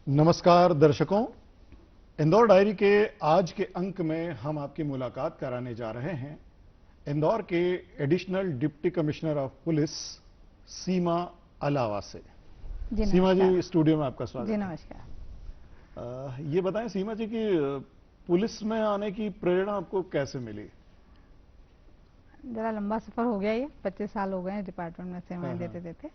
नमस्कार दर्शकों, इंदौर डायरी के आज के अंक में हम आपकी मुलाकात कराने जा रहे हैं इंदौर के additional deputy commissioner of police Seema Alawa से। जी सीमा जी, नमस्कार। स्टूडियो में आपका स्वागत जी है। नमस्कार। ये बताएं सीमा जी कि पुलिस में आने की प्रेरणा आपको कैसे मिली? जरा लंबा सफर हो गया, ये 25 साल हो गए हैं डिपार्टमेंट में सेवाएं हाँ। देते देते।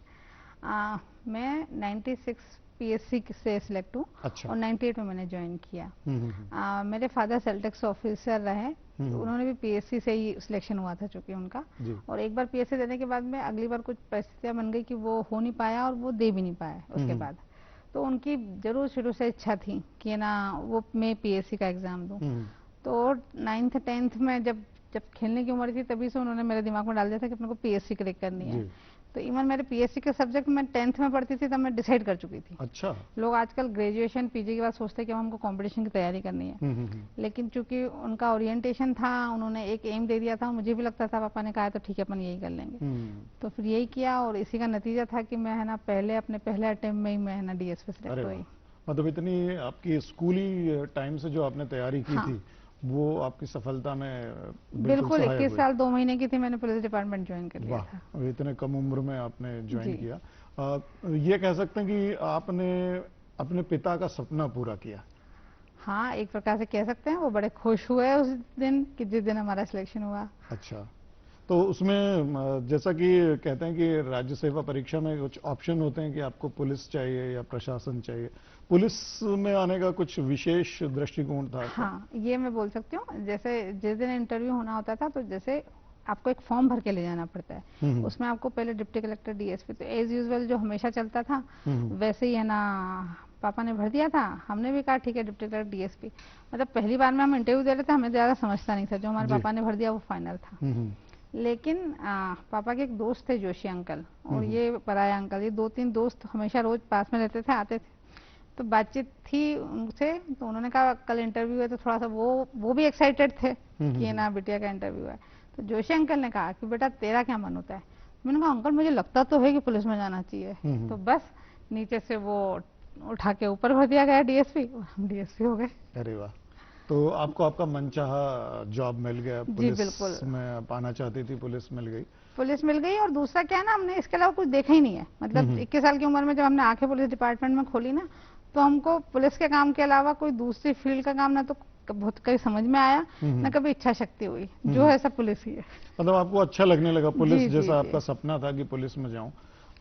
मैं 96 पीएससी से सिलेक्ट हूँ। अच्छा। और 98 में मैंने ज्वाइन किया। मेरे फादर सेल्टेक्स ऑफिसर रहे, तो उन्होंने भी पीएससी से ही सिलेक्शन हुआ था चूंकि उनका। जी। और एक बार पीएससी देने के बाद में अगली बार कुछ परिस्थितियां बन गई कि वो हो नहीं पाया और वो दे भी नहीं पाया उसके बाद। तो उनकी जरूर शुरू से इच्छा थी कि ना वो मैं पीएससी का एग्जाम दूं। तो 9th 10th में जब खेलने की उम्र थी तभी से उन्होंने मेरे दिमाग में डाल दिया था कि अपने को पीएससी क्रैक करनी है। तो इवन मेरे पीएससी के सब्जेक्ट मैं 10th में पढ़ती थी तब मैं डिसाइड कर चुकी थी। अच्छा। लोग आजकल ग्रेजुएशन पीजी के बाद सोचते हैं कि हमको कंपटीशन की तैयारी करनी है। लेकिन चूंकि उनका ओरिएंटेशन था, उन्होंने एक एम दे दिया था, मुझे भी लगता था पापा ने कहा तो ठीक है अपन यही कर लेंगे। तो फिर यही किया और इसी का नतीजा था कि मैं है ना अपने पहले अटेम्प्ट में ही मैं है ना डीएसपी सिलेक्ट हुई। मतलब इतनी आपकी स्कूली टाइम से जो आपने तैयारी की थी वो आपकी सफलता में बिल्कुल 21 साल 2 महीने की थी, मैंने पुलिस डिपार्टमेंट ज्वाइन कर लिया था। वाह, इतने कम उम्र में आपने ज्वाइन किया। ये कह सकते हैं कि आपने अपने पिता का सपना पूरा किया। हाँ, एक प्रकार से कह सकते हैं। वो बड़े खुश हुए उस दिन कि जिस दिन हमारा सिलेक्शन हुआ। अच्छा, तो उसमें जैसा कि कहते हैं कि राज्य सेवा परीक्षा में कुछ ऑप्शन होते हैं कि आपको पुलिस चाहिए या प्रशासन चाहिए, पुलिस में आने का कुछ विशेष दृष्टिकोण था? हाँ, ये मैं बोल सकती हूँ। जैसे जिस दिन इंटरव्यू होना होता था तो जैसे आपको एक फॉर्म भर के ले जाना पड़ता है। उसमें आपको पहले डिप्टी कलेक्टर डीएसपी, तो एज यूजुअल जो हमेशा चलता था वैसे ही है ना पापा ने भर दिया था। हमने भी कहा ठीक है डिप्टी कलेक्टर डीएसपी। मतलब पहली बार में हम इंटरव्यू दे रहे थे, हमें ज्यादा समझता नहीं था, जो हमारे पापा ने भर दिया वो फाइनल था। लेकिन पापा के एक दोस्त थे जोशी अंकल और ये पराया अंकल, ये 2-3 दोस्त हमेशा रोज पास में रहते थे, आते थे। तो बातचीत थी उनसे, तो उन्होंने कहा कल इंटरव्यू है, तो थोड़ा सा वो भी एक्साइटेड थे कि ना बिटिया का इंटरव्यू है। तो जोशी अंकल ने कहा कि बेटा तेरा क्या मन होता है? मैंने कहा अंकल मुझे लगता तो है कि पुलिस में जाना चाहिए। तो बस नीचे से वो उठा के ऊपर भर दिया गया डीएसपी और हम डीएसपी हो गए। अरे वाह, तो आपको आपका मनचाहा जॉब मिल गया। जी बिल्कुल, में पाना चाहती थी, पुलिस मिल गई। पुलिस मिल गई। और दूसरा क्या है ना, हमने इसके अलावा कुछ देखा ही नहीं है। मतलब 21 साल की उम्र में जब हमने आंखें पुलिस डिपार्टमेंट में खोली ना, तो हमको पुलिस के काम के अलावा कोई दूसरी फील्ड का काम ना तो बहुत कभी समझ में आया, ना कभी इच्छा शक्ति हुई। जो है सब पुलिस ही है। मतलब आपको अच्छा लगने लगा पुलिस, जैसा आपका सपना था कि पुलिस में जाऊं।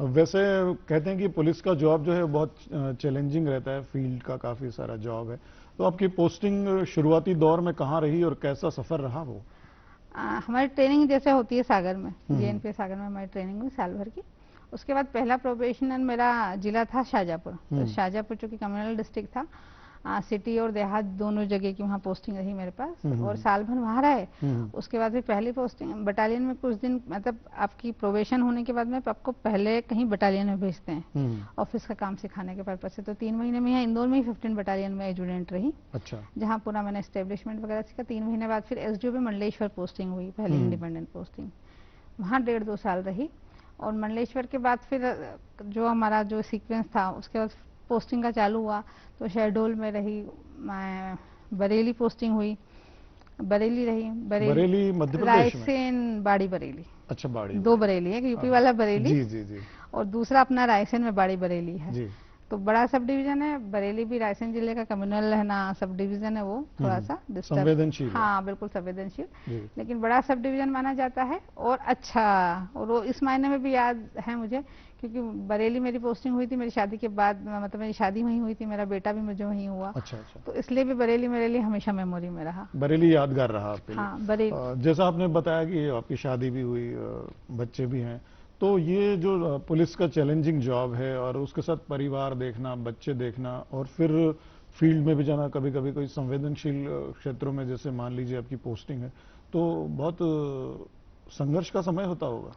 वैसे कहते हैं कि पुलिस का जॉब जो है बहुत चैलेंजिंग रहता है, फील्ड का काफी सारा जॉब है। तो आपकी पोस्टिंग शुरुआती दौर में कहाँ रही और कैसा सफर रहा वो? हमारी ट्रेनिंग जैसे होती है सागर में, जेएनपी सागर में हमारी ट्रेनिंग हुई साल भर की। उसके बाद पहला प्रोबेशनर मेरा जिला था शाहजहाँपुर। तो शाहजहाँपुर चूंकि कम्युनल डिस्ट्रिक्ट था, सिटी और देहात दोनों जगह की वहाँ पोस्टिंग रही मेरे पास। और साल भर वहाँ रहे। उसके बाद फिर पहली पोस्टिंग बटालियन में कुछ दिन, मतलब आपकी प्रोबेशन होने के बाद में आपको पहले कहीं बटालियन में भेजते हैं ऑफिस का काम सिखाने के पर्पज से। तो 3 महीने में यहाँ इंदौर में ही 15 बटालियन में एजुडेंट रही। अच्छा। जहाँ पूरा मैंने एस्टेब्लिशमेंट वगैरह सीखा। 3 महीने बाद फिर एसडीओ पे मंडलेश्वर पोस्टिंग हुई, पहली इंडिपेंडेंट पोस्टिंग। वहाँ 1.5-2 साल रही। और मंडलेश्वर के बाद फिर जो हमारा जो सीक्वेंस था उसके बाद पोस्टिंग का चालू हुआ। तो शहडोल में रही मैं, बरेली पोस्टिंग हुई, बरेली रही, बरेली मध्य प्रदेश में? रायसेन, बाड़ी बरेली। अच्छा, बाड़ी। 2 बरेली है, यूपी वाला बरेली। जी जी जी। और दूसरा अपना रायसेन में बाड़ी बरेली है जी। तो बड़ा सब डिवीजन है। बरेली भी रायसेन जिले का कम्युनल है ना सब डिवीजन है, वो थोड़ा सा संवेदनशील। हाँ बिल्कुल संवेदनशील, लेकिन बड़ा सब डिवीजन माना जाता है। और अच्छा, और वो इस मायने में भी याद है मुझे क्योंकि बरेली मेरी पोस्टिंग हुई थी मेरी शादी के बाद, मतलब मेरी शादी वहीं हुई थी, मेरा बेटा भी मुझे वहीं हुआ। अच्छा। तो इसलिए भी बरेली मेरे लिए हमेशा मेमोरी में रहा। बरेली यादगार रहा आपके लिए? हाँ बरेली। जैसा आपने बताया कि आपकी शादी भी हुई, बच्चे भी हैं, तो ये जो पुलिस का चैलेंजिंग जॉब है और उसके साथ परिवार देखना, बच्चे देखना और फिर फील्ड में भी जाना, कभी कभी कोई संवेदनशील क्षेत्रों में जैसे मान लीजिए आपकी पोस्टिंग है, तो बहुत संघर्ष का समय होता होगा।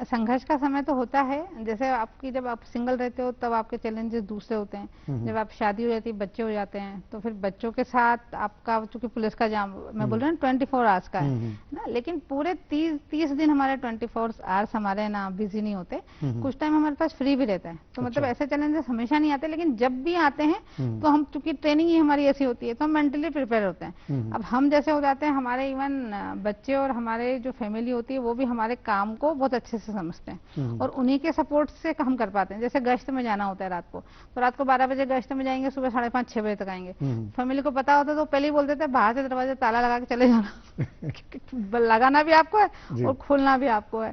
संघर्ष का समय तो होता है। जैसे आपकी जब आप सिंगल रहते हो तब आपके चैलेंजेस दूसरे होते हैं। जब आप शादी हो जाती है, बच्चे हो जाते हैं, तो फिर बच्चों के साथ आपका, चूंकि पुलिस का जाम मैं बोल रही हूँ 24 आवर्स का है ना, लेकिन पूरे 30 दिन हमारे 24 आवर्स हमारे ना बिजी नहीं होते। कुछ टाइम हमारे पास फ्री भी रहता है। तो मतलब ऐसे चैलेंजेस हमेशा नहीं आते, लेकिन जब भी आते हैं तो हम, चूंकि ट्रेनिंग ही हमारी ऐसी होती है, तो हम मेंटली प्रिपेयर होते हैं। अब हम जैसे हो जाते हैं, हमारे इवन बच्चे और हमारे जो फैमिली होती है वो भी हमारे काम को बहुत अच्छे से समझते हैं और उन्हीं के सपोर्ट से हम कर पाते हैं। जैसे गश्त में जाना होता है रात को, तो रात को 12 बजे गश्त में जाएंगे, सुबह 5:30-6 बजे तक आएंगे। फैमिली को पता होता है तो पहले ही बोल देते हैं बाहर से दरवाजे ताला लगा के चले जाना लगाना भी आपको है और खोलना भी आपको है।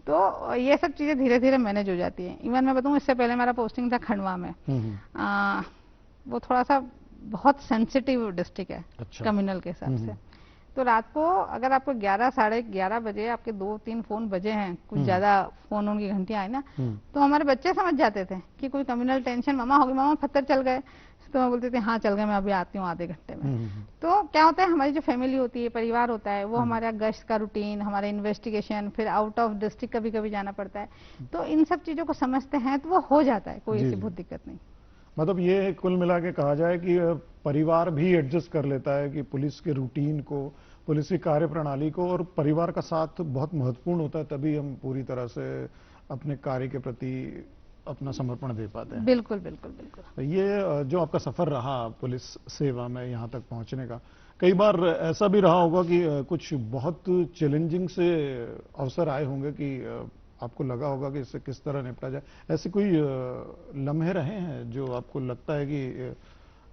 तो ये सब चीजें धीरे धीरे मैनेज हो जाती है। इवन मैं बताऊं, इससे पहले मेरा पोस्टिंग था खंडवा में। वो थोड़ा सा बहुत सेंसिटिव डिस्ट्रिक्ट है कम्युनल के हिसाब से। तो रात को अगर आपको 11 साढ़े 11 बजे आपके 2-3 फोन बजे हैं, कुछ ज्यादा फोन की घंटियां आई ना, तो हमारे बच्चे समझ जाते थे कि कोई कम्युनल टेंशन, मामा हो गई, मामा पत्थर चल गए। तो मैं बोलती थी हाँ चल गए, मैं अभी आती हूँ आधे घंटे में। तो क्या होता है, हमारी जो फैमिली होती है, परिवार होता है, वो हमारा गश्त का रूटीन, हमारे इन्वेस्टिगेशन, फिर आउट ऑफ डिस्ट्रिक्ट कभी कभी जाना पड़ता है, तो इन सब चीजों को समझते हैं तो वो हो जाता है, कोई ऐसी बहुत दिक्कत नहीं। मतलब ये कुल मिला के कहा जाए कि परिवार भी एडजस्ट कर लेता है कि पुलिस के रूटीन को, पुलिस की कार्य प्रणाली को, और परिवार का साथ बहुत महत्वपूर्ण होता है, तभी हम पूरी तरह से अपने कार्य के प्रति अपना समर्पण दे पाते हैं। बिल्कुल बिल्कुल बिल्कुल। ये जो आपका सफर रहा पुलिस सेवा में यहाँ तक पहुँचने का, कई बार ऐसा भी रहा होगा कि कुछ बहुत चैलेंजिंग से अवसर आए होंगे कि आपको लगा होगा कि इससे किस तरह निपटा जाए। ऐसे कोई लम्हे रहे हैं जो आपको लगता है कि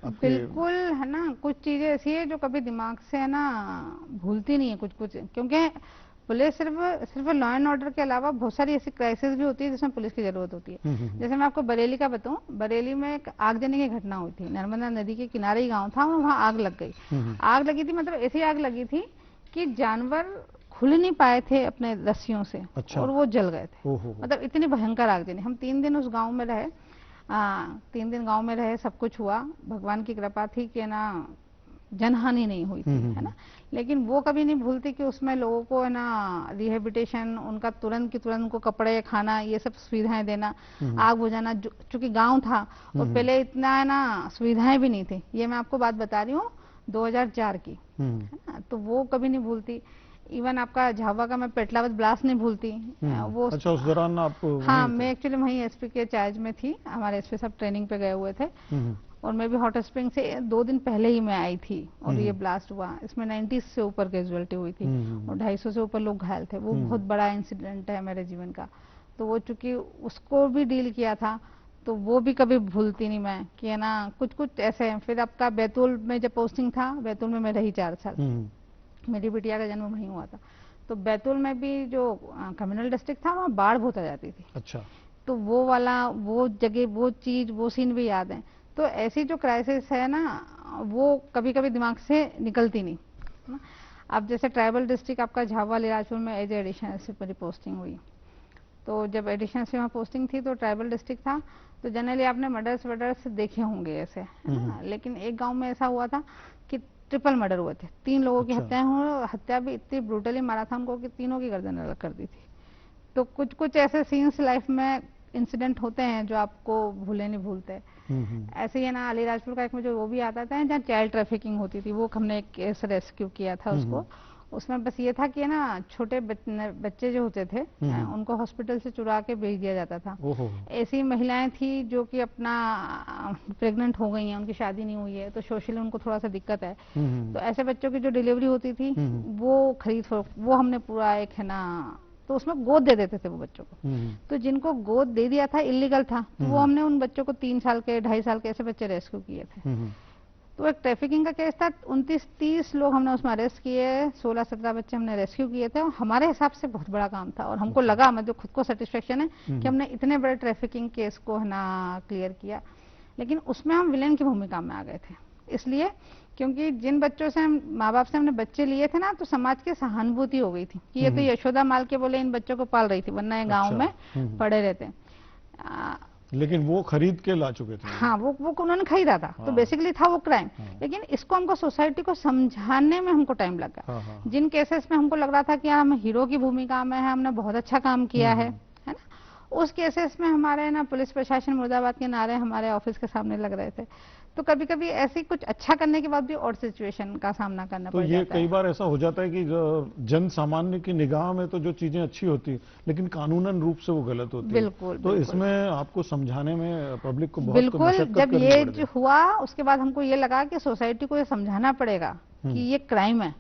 बिल्कुल है ना, कुछ चीजें ऐसी है जो कभी दिमाग से है ना भूलती नहीं है कुछ, क्योंकि पुलिस सिर्फ लॉ एंड ऑर्डर के अलावा बहुत सारी ऐसी क्राइसिस भी होती है जिसमें पुलिस की जरूरत होती है। जैसे मैं आपको बरेली का बताऊं, बरेली में एक आगजनी की घटना हुई थी। नर्मदा नदी के किनारे ही गांव था, वहां आग लग गई। आग लगी थी, मतलब ऐसी आग लगी थी कि जानवर खुल नहीं पाए थे अपने रस्सियों से। और वो जल गए थे। मतलब इतनी भयंकर आगजनी। हम 3 दिन उस गाँव में रहे, 3 दिन गांव में रहे, सब कुछ हुआ, भगवान की कृपा थी कि ना जनहानि नहीं हुई थी, है ना। लेकिन वो कभी नहीं भूलती कि उसमें लोगों को है ना रिहेबिलिटेशन, उनका तुरंत की तुरंत उनको कपड़े, खाना, ये सब सुविधाएं देना, आग बुझाना। चूंकि गांव था और पहले इतना है ना सुविधाएं भी नहीं थी। ये मैं आपको बात बता रही हूँ 2004 की, है ना। तो वो कभी नहीं भूलती। इवन आपका झावा का मैं पेटलावत ब्लास्ट नहीं भूलती। वो अच्छा, उस दौरान आप? हाँ, मैं एक्चुअली वहीं एसपी के चार्ज में थी। हमारे एसपी सब ट्रेनिंग पे गए हुए थे और मैं भी हॉट स्प्रिंग से 2 दिन पहले ही मैं आई थी और ये ब्लास्ट हुआ। इसमें 90 से ऊपर कैजुअलिटी हुई थी और 250 से ऊपर लोग घायल थे। वो बहुत बड़ा इंसिडेंट है मेरे जीवन का। तो वो चूंकि उसको भी डील किया था, तो वो भी कभी भूलती नहीं मैं कि है ना कुछ ऐसे। फिर आपका बैतूल में जब पोस्टिंग था, बैतूल में मैं रही 4 साल। मेरी बिटिया का जन्म वहीं हुआ था। तो बैतूल में भी जो कम्युनल डिस्ट्रिक्ट था, वहाँ बाढ़ बहुत आ जाती थी। अच्छा। तो वो वाला, वो जगह, वो चीज, वो सीन भी याद है। तो ऐसी जो क्राइसिस है ना, वो कभी कभी दिमाग से निकलती नहीं ना। अब जैसे ट्राइबल डिस्ट्रिक्ट आपका झावा लिराजपुर में एज एडिशनल से मेरी पोस्टिंग हुई। तो जब एडिशनल से वहाँ पोस्टिंग थी तो ट्राइबल डिस्ट्रिक्ट था, तो जनरली आपने मर्डर्स देखे होंगे ऐसे, है ना। लेकिन एक गाँव में ऐसा हुआ था कि ट्रिपल मर्डर हुए थे। 3 लोगों की हत्याएं हुई और हत्या भी इतनी ब्रूटली मारा था उनको कि तीनों की गर्दन अलग कर दी थी। तो कुछ ऐसे सीन्स लाइफ में इंसिडेंट होते हैं जो आपको भूले नहीं भूलते। ऐसे ही है ना, अलीराजपुर का एक मुझे वो भी आता था जहाँ चाइल्ड ट्रैफिकिंग होती थी। वो हमने एक केस रेस्क्यू किया था उसको। उसमें बस ये था कि ना छोटे बच्चे जो होते थे उनको हॉस्पिटल से चुरा के भेज दिया जाता था। ऐसी महिलाएं थी जो कि अपना प्रेग्नेंट हो गई हैं, उनकी शादी नहीं हुई है, तो सोशली उनको थोड़ा सा दिक्कत है। तो ऐसे बच्चों की जो डिलीवरी होती थी वो वो हमने पूरा एक है ना, तो उसमें गोद दे देते थे वो बच्चों को। तो जिनको गोद दे दिया था इलीगल था, तो वो हमने उन बच्चों को 3 साल के 2.5 साल के ऐसे बच्चे रेस्क्यू किए थे। तो एक ट्रैफिकिंग का केस था, 29-30 लोग हमने उसमें अरेस्ट किए, 16-17 बच्चे हमने रेस्क्यू किए थे। और हमारे हिसाब से बहुत बड़ा काम था और हमको लगा, मतलब खुद को सेटिस्फेक्शन है कि हमने इतने बड़े ट्रैफिकिंग केस को है ना क्लियर किया। लेकिन उसमें हम विलेन की भूमिका में आ गए थे, इसलिए क्योंकि जिन बच्चों से हम माँ बाप से हमने बच्चे लिए थे ना, तो समाज की सहानुभूति हो गई थी कि ये तो यशोदा माल के बोले इन बच्चों को पाल रही थी, वरना ये गाँव में पड़े रहते। लेकिन वो खरीद के ला चुके थे। हाँ, वो उन्होंने खरीदा था। हाँ। तो बेसिकली था वो क्राइम। लेकिन इसको हमको सोसाइटी को समझाने में हमको टाइम लगा। जिन केसेस में हमको लग रहा था कि यार हम हीरो की भूमिका में है, हमने बहुत अच्छा काम किया है ना, उस केसेस में हमारे ना पुलिस प्रशासन मुर्दाबाद के नारे हमारे ऑफिस के सामने लग रहे थे। तो कभी कभी ऐसी कुछ अच्छा करने के बाद भी और सिचुएशन का सामना करना पड़ जाता है। तो ये कई बार ऐसा हो जाता है कि जन सामान्य की निगाह में तो जो चीजें अच्छी होती लेकिन कानूनन रूप से वो गलत होती है। बिल्कुल, तो इसमें आपको समझाने में पब्लिक को बहुत बिल्कुल। मशक्कत जब करनी ये पड़ती है। हुआ उसके बाद हमको ये लगा कि सोसाइटी को ये समझाना पड़ेगा कि ये क्राइम है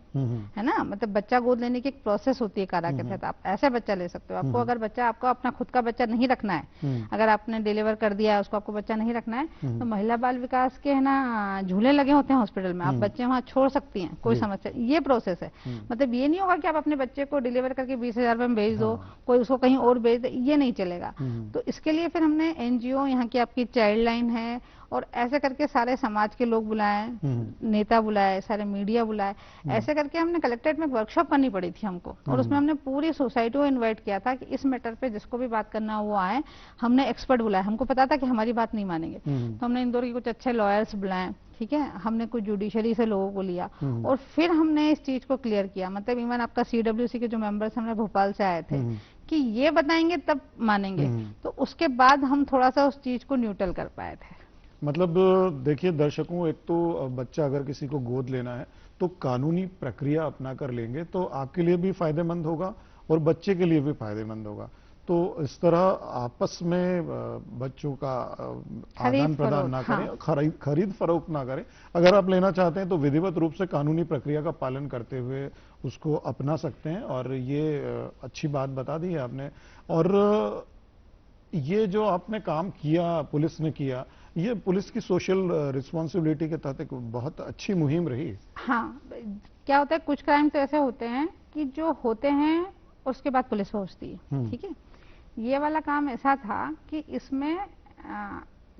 ना। मतलब बच्चा गोद लेने की एक प्रोसेस होती है कारा के तहत। आप ऐसे बच्चा ले सकते हो। आपको अगर बच्चा, आपको अपना खुद का बच्चा नहीं रखना है, अगर आपने डिलीवर कर दिया है उसको, आपको बच्चा नहीं रखना है, तो महिला बाल विकास के है ना झूले लगे होते हैं हॉस्पिटल में, आप बच्चे वहाँ छोड़ सकती हैं, कोई समस्या। ये प्रोसेस है। मतलब ये नहीं होगा कि आप अपने बच्चे को डिलीवर करके 20,000 रुपए में भेज दो, कोई उसको कहीं और भेज दे, ये नहीं चलेगा। तो इसके लिए फिर हमने एनजीओ, यहाँ की आपकी चाइल्ड लाइन है, और ऐसे करके सारे समाज के लोग बुलाए, नेता बुलाए, सारे मीडिया बुलाए, ऐसे करके हमने कलेक्ट्रेट में वर्कशॉप करनी पड़ी थी हमको। और उसमें हमने पूरी सोसाइटी को इनवाइट किया था कि इस मैटर पे जिसको भी बात करना वो आए। हमने एक्सपर्ट बुलाए, हमको पता था कि हमारी बात नहीं मानेंगे, तो हमने इंदौर के कुछ अच्छे लॉयर्स बुलाए, ठीक है, हमने कुछ जुडिशरी से लोगों को लिया, और फिर हमने इस चीज को क्लियर किया। मतलब इवन आपका CWC के जो मेंबर्स हमने भोपाल से आए थे कि ये बताएंगे तब मानेंगे, तो उसके बाद हम थोड़ा सा उस चीज को न्यूट्रल कर पाए थे। मतलब देखिए दर्शकों, एक तो बच्चा अगर किसी को गोद लेना है तो कानूनी प्रक्रिया अपना कर लेंगे तो आपके लिए भी फायदेमंद होगा और बच्चे के लिए भी फायदेमंद होगा। तो इस तरह आपस में बच्चों का आदान प्रदान ना करें, खरीद फरोख्त ना करें। अगर आप लेना चाहते हैं तो विधिवत रूप से कानूनी प्रक्रिया का पालन करते हुए उसको अपना सकते हैं। और ये अच्छी बात बता दी है आपने। और ये जो आपने काम किया, पुलिस ने किया, ये पुलिस की सोशल रिस्पॉन्सिबिलिटी के तहत एक बहुत अच्छी मुहिम रही। हाँ, क्या होता है, कुछ क्राइम तो ऐसे होते हैं कि जो होते हैं उसके बाद पुलिस पहुंचती है, ठीक है। ये वाला काम ऐसा था कि इसमें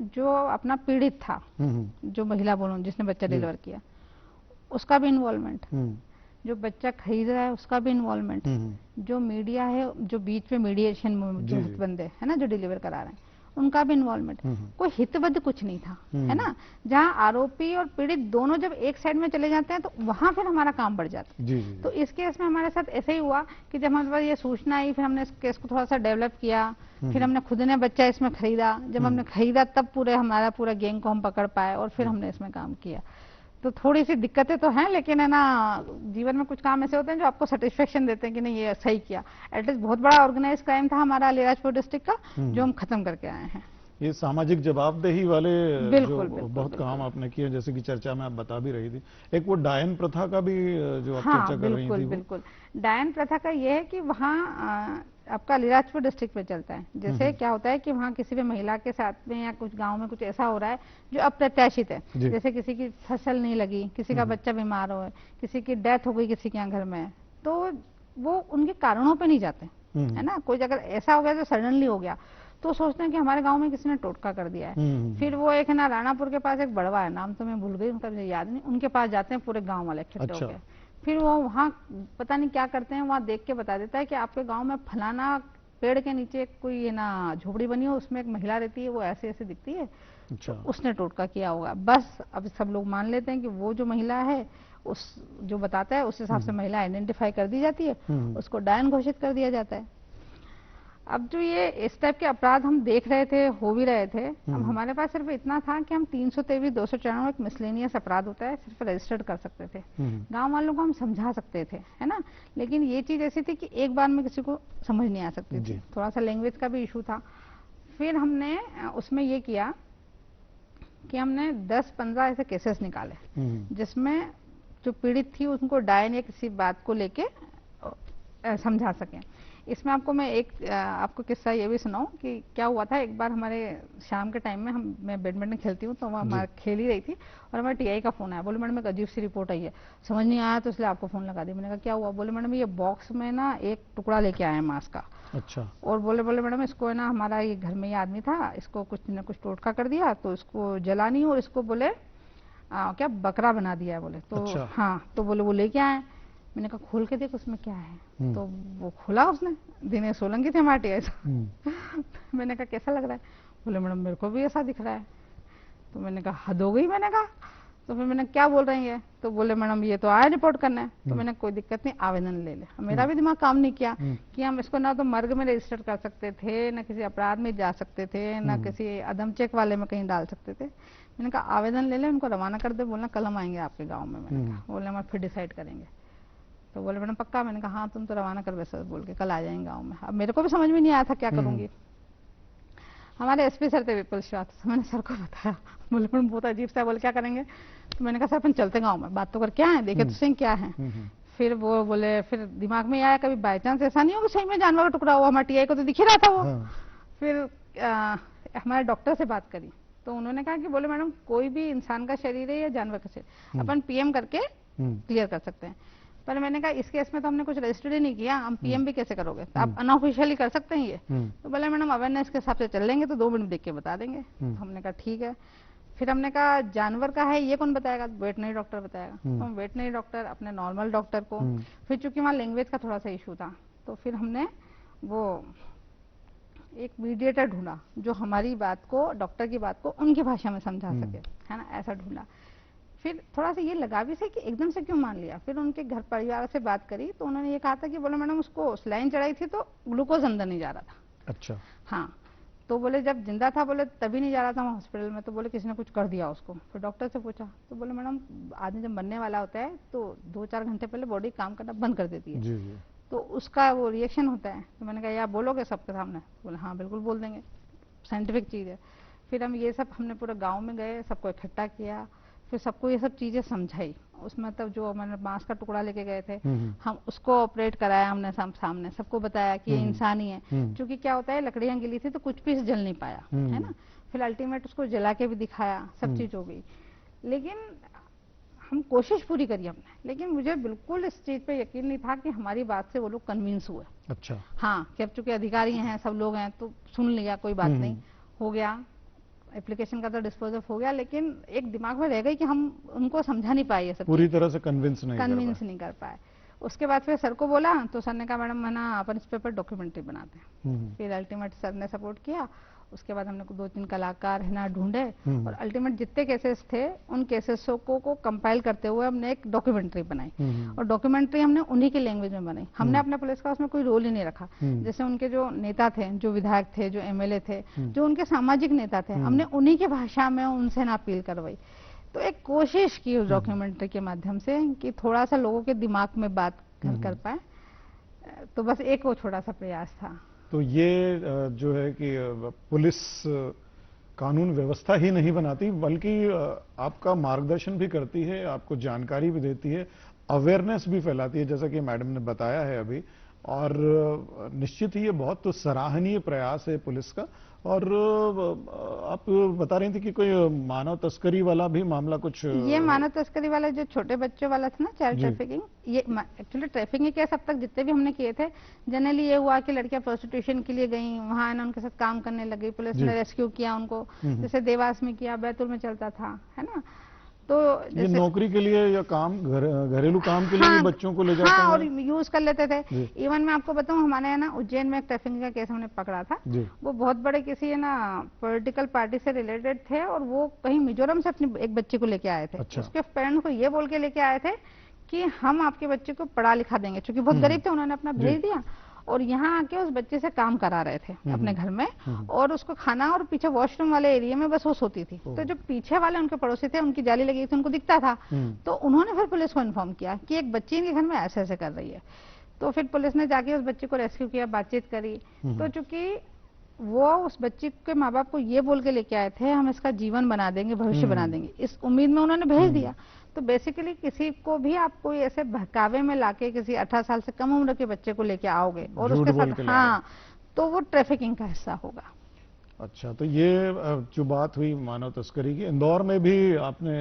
जो अपना पीड़ित था, जो महिला बोलूं जिसने बच्चा डिलीवर किया, उसका भी इन्वॉल्वमेंट, जो बच्चा खरीद रहा है उसका भी इन्वॉल्वमेंट, जो मीडिया है, जो बीच में मीडिएशन जो बंदे है ना जो डिलीवर करा रहे हैं, उनका भी इन्वॉल्वमेंट। कोई हितबद्ध कुछ नहीं था, है ना। जहां आरोपी और पीड़ित दोनों जब एक साइड में चले जाते हैं तो वहां फिर हमारा काम बढ़ जाता है। तो इस केस में हमारे साथ ऐसे ही हुआ कि जब हमारे पास ये सूचना आई, फिर हमने इस केस को थोड़ा सा डेवलप किया, फिर हमने खुद ने बच्चा इसमें खरीदा। जब हमने खरीदा तब हमारा पूरा गैंग को हम पकड़ पाए और फिर हमने इसमें काम किया। तो थोड़ी सी दिक्कतें तो हैं, लेकिन है ना जीवन में कुछ काम ऐसे होते हैं जो आपको सेटिस्फेक्शन देते हैं कि नहीं ये सही किया। एटलीस्ट बहुत बड़ा ऑर्गेनाइज क्राइम था हमारा अलीराजपुर डिस्ट्रिक्ट का, जो हम खत्म करके आए हैं। ये सामाजिक जवाबदेही वाले बिल्कुल, जो बहुत काम आपने किए, जैसे कि चर्चा में आप बता भी रही थी। एक वो डायन प्रथा का भी जो आप चर्चा कर रही थी। बिल्कुल, डायन प्रथा का ये है कि वहाँ आपका अलीराजपुर डिस्ट्रिक्ट में चलता है। जैसे क्या होता है कि वहाँ किसी भी महिला के साथ में या कुछ गांव में कुछ ऐसा हो रहा है जो अप्रत्याशित है, जैसे किसी की फसल नहीं लगी, किसी का बच्चा बीमार हो, किसी की डेथ हो गई किसी के यहाँ घर में, तो वो उनके कारणों पे नहीं जाते, है ना। कोई अगर ऐसा हो गया जो सडनली हो गया तो सोचते हैं कि हमारे गांव में किसी ने टोटका कर दिया है। फिर वो एक है ना राणापुर के पास एक बड़वा है, नाम तो मैं भूल गई उनका, मुझे याद नहीं, उनके पास जाते हैं पूरे गांव वाले इकट्ठे होकर। फिर वो वहाँ पता नहीं क्या करते हैं, वहाँ देख के बता देता है कि आपके गांव में फलाना पेड़ के नीचे कोई है ना झोपड़ी बनी हो, उसमें एक महिला रहती है, वो ऐसे ऐसे दिखती है, तो उसने टोटका किया होगा। बस अब सब लोग मान लेते हैं कि वो जो महिला है, उस जो बताता है उस हिसाब से महिला आइडेंटिफाई कर दी जाती है, उसको डायन घोषित कर दिया जाता है। अब जो ये इस टाइप के अपराध हम देख रहे थे, हो भी रहे थे, अब हमारे पास सिर्फ इतना था कि हम 323, 294 एक मिसलेनियस अपराध होता है, सिर्फ रजिस्टर्ड कर सकते थे। गांव वालों को हम समझा सकते थे, है ना। लेकिन ये चीज ऐसी थी कि एक बार में किसी को समझ नहीं आ सकती थी, थोड़ा सा लैंग्वेज का भी इशू था। फिर हमने उसमें ये किया कि हमने 10-15 ऐसे केसेस निकाले जिसमें जो पीड़ित थी उनको डायन या किसी बात को लेके समझा सकें। इसमें आपको मैं एक आपको किस्सा ये भी सुनाऊं कि क्या हुआ था। एक बार हमारे शाम के टाइम में मैं बैडमिंटन खेलती हूँ, तो वहाँ हमारे खेल ही रही थी और हमारे टीआई का फोन आया। बोले मैडम एक अजीब सी रिपोर्ट आई है, समझ नहीं आया तो इसलिए आपको फोन लगा दी। मैंने कहा क्या हुआ? बोले मैडम ये बॉक्स में ना एक टुकड़ा लेके आए हैं मांस का। अच्छा। और बोले मैडम इसको है ना, हमारा ये घर में ये आदमी था, इसको कुछ न कुछ टोटका कर दिया, तो इसको जला नहीं और इसको बोले क्या बकरा बना दिया है। बोले तो अच्छा। हाँ, तो बोले वो लेके आए। मैंने कहा खोल के देख उसमें क्या है। तो वो खोला उसने, दिनेश सोलंकी थे हमारे टीआई। मैंने कहा कैसा लग रहा है? बोले मैडम मेरे को भी ऐसा दिख रहा है। तो मैंने कहा हद हो गई, मैंने कहा। तो फिर मैंने क्या बोल रही है, तो बोले मैडम ये तो आया रिपोर्ट करना है। तो मैंने कोई दिक्कत नहीं, आवेदन ले ले। मेरा भी दिमाग काम नहीं किया कि हम इसको ना तो मर्ग में रजिस्टर कर सकते थे, ना किसी अपराध में जा सकते थे, ना किसी अदम चेक वाले में कहीं डाल सकते थे। मैंने कहा आवेदन ले ले, उनको रवाना कर दे, बोलना कल हम आएंगे आपके गाँव में। मैंने कहा, बोले हम फिर डिसाइड करेंगे। तो बोले मैडम पक्का? मैंने कहा हाँ तुम तो रवाना कर वैसे बोल के, कल आ जाएंगे गाँव में। अब मेरे को भी समझ में नहीं आया था क्या करूंगी। हमारे एसपी सर थे विपुल श्रीवास्तव, मैंने सर को बताया। बोले मैडम बहुत अजीब सा, बोले क्या करेंगे? तो मैंने कहा सर अपन चलते गाँव में, बात तो कर क्या है, देखे तो सही क्या है। फिर वो बोले, फिर दिमाग में आया कभी बाई चांस ऐसा नहीं हो कि सही में जानवर का टुकड़ा हुआ, हमारे टीआई को तो दिख ही रहा था वो। फिर हमारे डॉक्टर से बात करी तो उन्होंने कहा कि बोले मैडम कोई भी इंसान का शरीर है या जानवर का शरीर, अपन पीएम करके क्लियर कर सकते हैं। पर मैंने कहा इस केस में तो हमने कुछ रजिस्टर्ड ही नहीं किया, हम पीएम भी कैसे करोगे, तो आप अनऑफिशियली कर सकते हैं ये। तो बोले मैडम अवेयरनेस के हिसाब से चल लेंगे, तो 2 मिनट देख के बता देंगे। तो हमने कहा ठीक है। फिर हमने कहा जानवर का है ये कौन बताएगा? वेटनरी डॉक्टर बताएगा। तो हम वेटनरी डॉक्टर अपने नॉर्मल डॉक्टर को, फिर चूंकि वहाँ लैंग्वेज का थोड़ा सा इशू था तो फिर हमने वो एक मीडिएटर ढूंढा जो हमारी बात को, डॉक्टर की बात को उनकी भाषा में समझा सके, है ना, ऐसा ढूंढा। फिर थोड़ा सा ये लगा भी से कि एकदम से क्यों मान लिया। फिर उनके घर परिवार से बात करी तो उन्होंने ये कहा था कि बोले मैडम उसको स्लाइन चढ़ाई थी तो ग्लूकोज अंदर नहीं जा रहा था। अच्छा। हाँ, तो बोले जब जिंदा था बोले तभी नहीं जा रहा था हॉस्पिटल में, तो बोले किसी ने कुछ कर दिया उसको। फिर डॉक्टर से पूछा तो बोले मैडम आदमी जब मरने वाला होता है तो 2-4 घंटे पहले बॉडी काम करना बंद कर देती है। जी। तो उसका वो रिएक्शन होता है। तो मैंने कहा या बोलोगे सबके सामने? बोले हाँ बिल्कुल बोल देंगे, साइंटिफिक चीज है। फिर हम ये सब हमने पूरे गाँव में गए, सबको इकट्ठा किया, फिर सबको ये सब चीजें समझाई। उसमें तब जो मैंने बांस का टुकड़ा लेके गए थे हम उसको ऑपरेट कराया हमने सामने, सबको बताया कि ये इंसान ही है। क्योंकि क्या होता है लकड़ियां गिली थी तो कुछ पीस जल नहीं पाया, है ना। फिर अल्टीमेट उसको जला के भी दिखाया, सब चीज हो गई। लेकिन हम कोशिश पूरी करी हमने, लेकिन मुझे बिल्कुल इस चीज पे यकीन नहीं था कि हमारी बात से वो लोग कन्विंस हुए। अच्छा। हाँ, कि अब चूंकि अधिकारी हैं, सब लोग हैं, तो सुन लिया, कोई बात नहीं, हो गया, एप्लीकेशन का तो डिस्पोज ऑफ हो गया। लेकिन एक दिमाग में रह गई कि हम उनको समझा नहीं पाए, ये सब पूरी तरह से कन्विंस नहीं कर पाए। उसके बाद फिर सर को बोला तो सर ने कहा मैडम है ना अपन इस पेपर डॉक्यूमेंट्री बनाते हैं। फिर अल्टीमेट सर ने सपोर्ट किया। उसके बाद हमने 2-3 कलाकार है ना ढूंढे और अल्टीमेट जितने केसेस थे उन केसेस को कंपाइल करते हुए हमने एक डॉक्यूमेंट्री बनाई। और डॉक्यूमेंट्री हमने उन्हीं की लैंग्वेज में बनाई। हमने अपने पुलिस का उसमें कोई रोल ही नहीं रखा। जैसे उनके जो नेता थे, जो विधायक थे, जो एमएलए थे, जो उनके सामाजिक नेता थे, हमने उन्हीं की भाषा में उनसे ना अपील करवाई। तो एक कोशिश की उस डॉक्यूमेंट्री के माध्यम से कि थोड़ा सा लोगों के दिमाग में बात कर पाए। तो बस एक वो छोटा सा प्रयास था। तो ये जो है कि पुलिस कानून व्यवस्था ही नहीं बनाती बल्कि आपका मार्गदर्शन भी करती है, आपको जानकारी भी देती है, अवेयरनेस भी फैलाती है, जैसा कि मैडम ने बताया है अभी। और निश्चित ही ये बहुत तो सराहनीय प्रयास है पुलिस का। और आप बता रही थी कि कोई मानव तस्करी वाला भी मामला कुछ, ये मानव तस्करी वाला जो छोटे बच्चों वाला था ना, चाइल्ड ट्रैफिकिंग, ये एक्चुअली ट्रैफिकिंग के अब तक जितने भी हमने किए थे जनरली ये हुआ कि लड़कियां प्रोस्टिट्यूशन के लिए गई, वहां ना उनके साथ काम करने लगी, पुलिस ने रेस्क्यू किया उनको, जैसे देवास में किया, बैतूल में चलता था, है ना। तो ये नौकरी के लिए या काम घरेलू काम के लिए भी बच्चों को ले जाते हैं और यूज कर लेते थे। इवन मैं आपको बताऊं हमारे है ना उज्जैन में एक ट्रैफिकिंग का केस हमने पकड़ा था। वो बहुत बड़े किसी है ना पॉलिटिकल पार्टी से रिलेटेड थे और वो कहीं मिजोरम से अपनी एक बच्चे को लेके आए थे। अच्छा। उसके पेरेंट्स को ये बोल के लेके आए थे कि हम आपके बच्चे को पढ़ा लिखा देंगे, क्योंकि बहुत गरीब थे, उन्होंने अपना भेज दिया और यहाँ आके उस बच्चे से काम करा रहे थे अपने घर में और उसको खाना और पीछे वॉशरूम वाले एरिया में बस वो सोती थी। तो जो पीछे वाले उनके पड़ोसी थे उनकी जाली लगी थी, उनको दिखता था, तो उन्होंने फिर पुलिस को इन्फॉर्म किया कि एक बच्ची इनके घर में ऐसे ऐसे कर रही है। तो फिर पुलिस ने जाके उस बच्चे को रेस्क्यू किया, बातचीत करी। तो चूंकि वो उस बच्ची के माँ बाप को ये बोल के लेके आए थे हम इसका जीवन बना देंगे, भविष्य बना देंगे, इस उम्मीद में उन्होंने भेज दिया। तो बेसिकली किसी को भी आप कोई ऐसे बहकावे में लाके किसी 18 साल से कम उम्र के बच्चे को लेके आओगे और उसके साथ हाँ, तो वो ट्रैफिकिंग का हिस्सा होगा। अच्छा, तो ये जो बात हुई मानव तस्करी की, इंदौर में भी आपने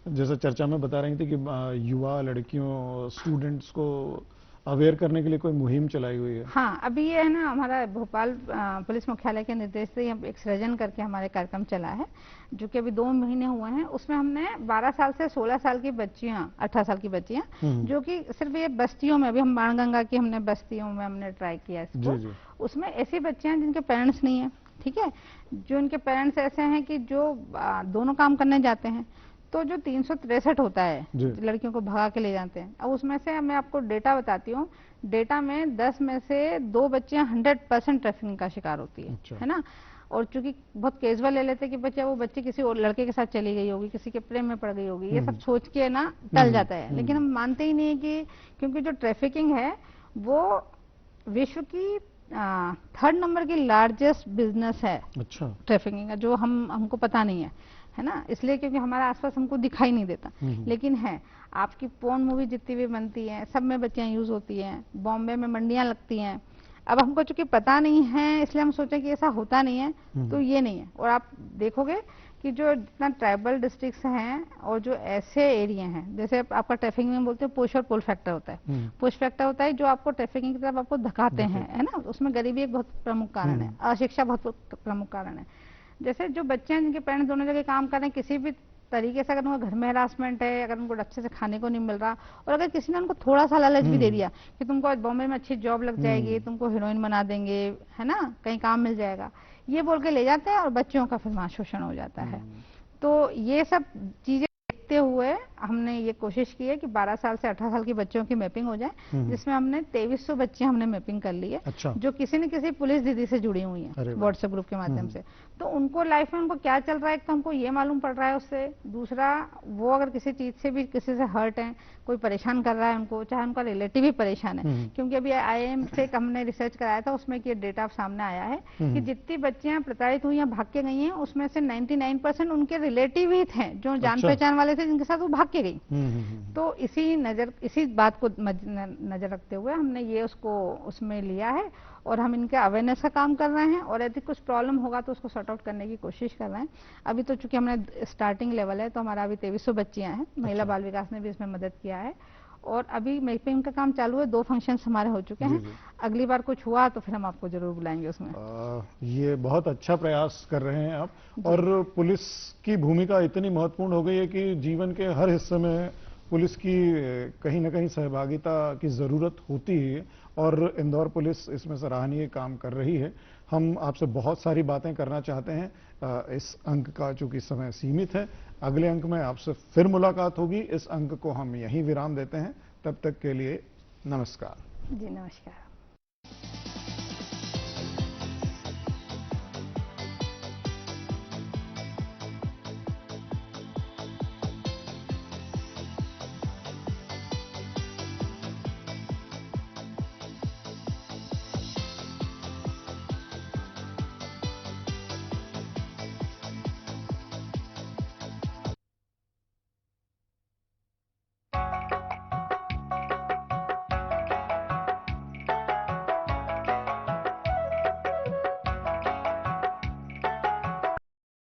जैसे चर्चा में बता रही थी कि युवा लड़कियों स्टूडेंट्स को अवेयर करने के लिए कोई मुहिम चलाई हुई है। हाँ, अभी ये है ना हमारा भोपाल पुलिस मुख्यालय के निर्देश से एक सृजन करके हमारे कार्यक्रम चला है जो कि अभी 2 महीने हुए हैं। उसमें हमने 12 साल से 16 साल की बच्चियां, 18 साल की बच्चियां जो कि सिर्फ ये बस्तियों में, अभी हम बाणगंगा की हमने बस्तियों में हमने ट्राई किया इसको। उसमें ऐसी बच्चियां जिनके पेरेंट्स नहीं है, ठीक है। जो इनके पेरेंट्स ऐसे हैं कि जो दोनों काम करने जाते हैं, तो जो 363 होता है लड़कियों को भगा के ले जाते हैं, अब उसमें से मैं आपको डेटा बताती हूँ। डेटा में 10 में से 2 बच्चियां 100% ट्रैफिकिंग का शिकार होती है ना। और चूंकि बहुत कैजुअल ले लेते हैं कि बच्चा वो बच्ची किसी और लड़के के साथ चली गई होगी, किसी के प्रेम में पड़ गई होगी, ये सब सोच के ना टल जाता है। लेकिन हम मानते ही नहीं है कि क्योंकि जो ट्रैफिकिंग है वो विश्व की 3rd नंबर की लार्जेस्ट बिजनेस है। अच्छा। ट्रैफिकिंग का, जो हमको पता नहीं है ना, इसलिए क्योंकि हमारे आसपास हमको दिखाई नहीं देता। लेकिन है, आपकी पोर्न मूवी जितनी भी बनती है सब में बच्चियां यूज होती हैं, बॉम्बे में मंडियां लगती हैं। अब हमको चूंकि पता नहीं है इसलिए हम सोचें कि ऐसा होता नहीं है, तो ये नहीं है। और आप देखोगे कि जो जितना ट्राइबल डिस्ट्रिक्ट्स हैं और जो ऐसे एरिया हैं, जैसे आपका ट्रैफिकिंग में बोलते हैं पुश और पुल फैक्टर होता है। पुश फैक्टर होता है जो आपको ट्रैफिकिंग की तरफ आपको धकाते हैं, है ना, उसमें गरीबी एक बहुत प्रमुख कारण है, अशिक्षा बहुत प्रमुख कारण है। जैसे जो बच्चे हैं जिनके पेरेंट्स दोनों जगह काम कर रहे हैं, किसी भी तरीके से अगर उनको घर में हरासमेंट है, अगर उनको अच्छे से खाने को नहीं मिल रहा, और अगर किसी ने उनको थोड़ा सा लालच भी दे दिया कि तुमको आज बॉम्बे में अच्छी जॉब लग जाएगी, तुमको हीरोइन बना देंगे, है ना, कहीं काम मिल जाएगा, ये बोल के ले जाते हैं और बच्चों का फिर वहां शोषण हो जाता है। तो ये सब चीजें देखते हुए हमने ये कोशिश की है कि 12 साल से 18 साल की बच्चों की मैपिंग हो जाए, जिसमें हमने 2300 बच्चे हमने मैपिंग कर ली है। अच्छा। जो किसी न किसी पुलिस दीदी से जुड़ी हुई हैं व्हाट्सएप ग्रुप के माध्यम से। तो उनको लाइफ में उनको क्या चल रहा है, तो हमको ये मालूम पड़ रहा है उससे। दूसरा, वो अगर किसी चीज से भी किसी से हर्ट है, कोई परेशान कर रहा है उनको, चाहे उनका रिलेटिव भी परेशान है, क्योंकि अभी IIM से हमने रिसर्च कराया था, उसमें ये डेटा सामने आया है कि जितनी बच्चियां प्रताड़ित हुई या भाग के गई हैं, उसमें से 99% उनके रिलेटिव ही थे, जो जान पहचान वाले थे, जिनके साथ वो भाग के गई। तो इसी बात को नजर रखते हुए हमने ये उसमें लिया है, और हम इनके अवेयरनेस का काम कर रहे हैं, और यदि कुछ प्रॉब्लम होगा तो उसको सॉर्ट आउट करने की कोशिश कर रहे हैं। अभी तो चूंकि हमने स्टार्टिंग लेवल है, तो हमारा अभी 2300 बच्चियां हैं। महिला बाल विकास ने भी इसमें मदद किया है, और अभी मैपिंग का काम चालू है। 2 फंक्शंस हमारे हो चुके हैं। अगली बार कुछ हुआ तो फिर हम आपको जरूर बुलाएंगे उसमें। ये बहुत अच्छा प्रयास कर रहे हैं आप, और पुलिस की भूमिका इतनी महत्वपूर्ण हो गई है कि जीवन के हर हिस्से में पुलिस की कहीं ना कहीं सहभागिता की जरूरत होती है, और इंदौर पुलिस इसमें सराहनीय काम कर रही है। हम आपसे बहुत सारी बातें करना चाहते हैं, इस अंक का चूंकि समय सीमित है। अगले अंक में आपसे फिर मुलाकात होगी। इस अंक को हम यहीं विराम देते हैं। तब तक के लिए नमस्कार। जी नमस्कार।